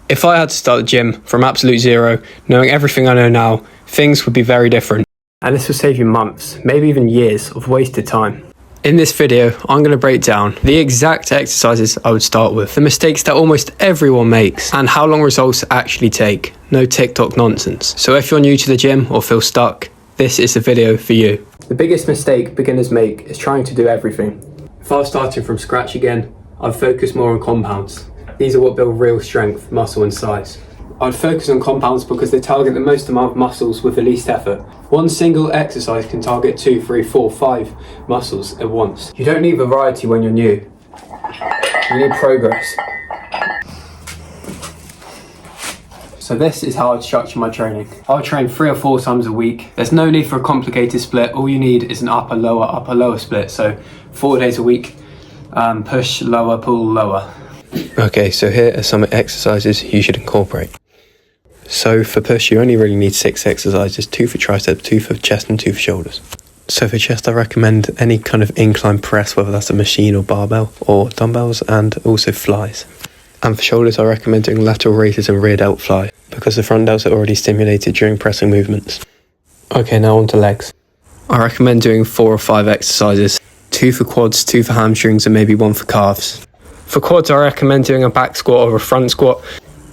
If I had to start the gym from absolute zero, knowing everything I know now, things would be very different. And this will save you months, maybe even years of wasted time. In this video, I'm going to break down the exact exercises I would start with, the mistakes that almost everyone makes, and how long results actually take. No TikTok nonsense. So if you're new to the gym or feel stuck, this is the video for you. The biggest mistake beginners make is trying to do everything. If I was starting from scratch again, I'd focus more on compounds. These are what build real strength, muscle and size. I'd focus on compounds because they target the most amount of muscles with the least effort. One single exercise can target 2, 3, 4, 5 muscles at once. You don't need variety when you're new. You need progress. So this is how I'd structure my training. I'll train 3 or 4 times a week. There's no need for a complicated split. All you need is an upper, lower split. So 4 days a week, push, lower, pull, lower. Okay, so here are some exercises you should incorporate. So for push, you only really need 6 exercises, 2 for triceps, 2 for chest and 2 for shoulders. So for chest, I recommend any kind of incline press, whether that's a machine or barbell or dumbbells, and also flies. And for shoulders, I recommend doing lateral raises and rear delt fly because the front delts are already stimulated during pressing movements. Okay, now on to legs. I recommend doing 4 or 5 exercises, 2 for quads, 2 for hamstrings, and maybe 1 for calves. For quads, I recommend doing a back squat or a front squat.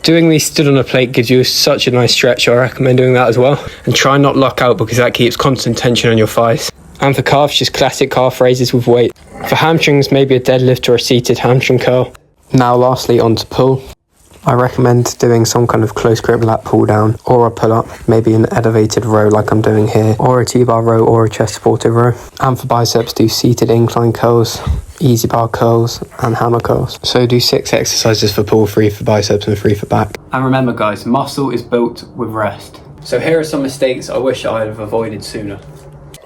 Doing these stood on a plate gives you such a nice stretch, so I recommend doing that as well. And try not lock out because that keeps constant tension on your thighs. And for calves, just classic calf raises with weight. For hamstrings, maybe a deadlift or a seated hamstring curl. Now lastly, on to pull. I recommend doing some kind of close grip lat pull down or a pull up, maybe an elevated row like I'm doing here, or a T-bar row or a chest supported row. And for biceps, do seated incline curls, easy bar curls and hammer curls. So do 6 exercises for pull, 3 for biceps and 3 for back. And remember guys, muscle is built with rest. So here are some mistakes I wish I'd have avoided sooner.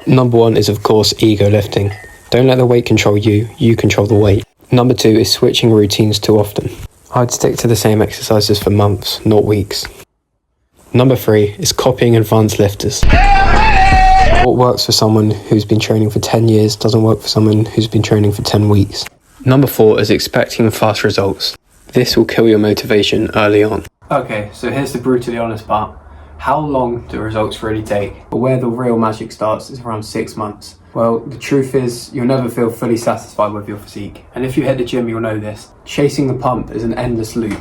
Number 1 is of course ego lifting. Don't let the weight control you, you control the weight. Number 2 is switching routines too often. I'd stick to the same exercises for months, not weeks. Number 3 is copying advanced lifters. What works for someone who's been training for 10 years doesn't work for someone who's been training for 10 weeks. Number 4 is expecting fast results. This will kill your motivation early on. Okay, so here's the brutally honest part. How long do results really take? But where the real magic starts is around 6 months. Well, the truth is, you'll never feel fully satisfied with your physique. And if you hit the gym, you'll know this. Chasing the pump is an endless loop.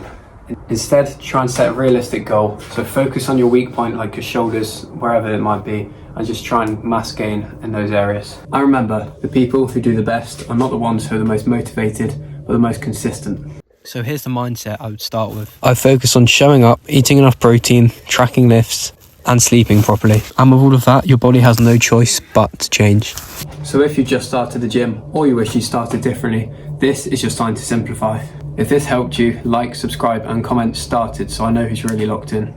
Instead, try and set a realistic goal. So focus on your weak point, like your shoulders, wherever it might be, and just try and mass gain in those areas. And remember, the people who do the best are not the ones who are the most motivated, but the most consistent. So here's the mindset I would start with. I focus on showing up, eating enough protein, tracking lifts, and sleeping properly. And with all of that, your body has no choice but to change. So if you just started the gym, or you wish you started differently, this is your sign to simplify. If this helped you, like, subscribe, and comment started so I know who's really locked in.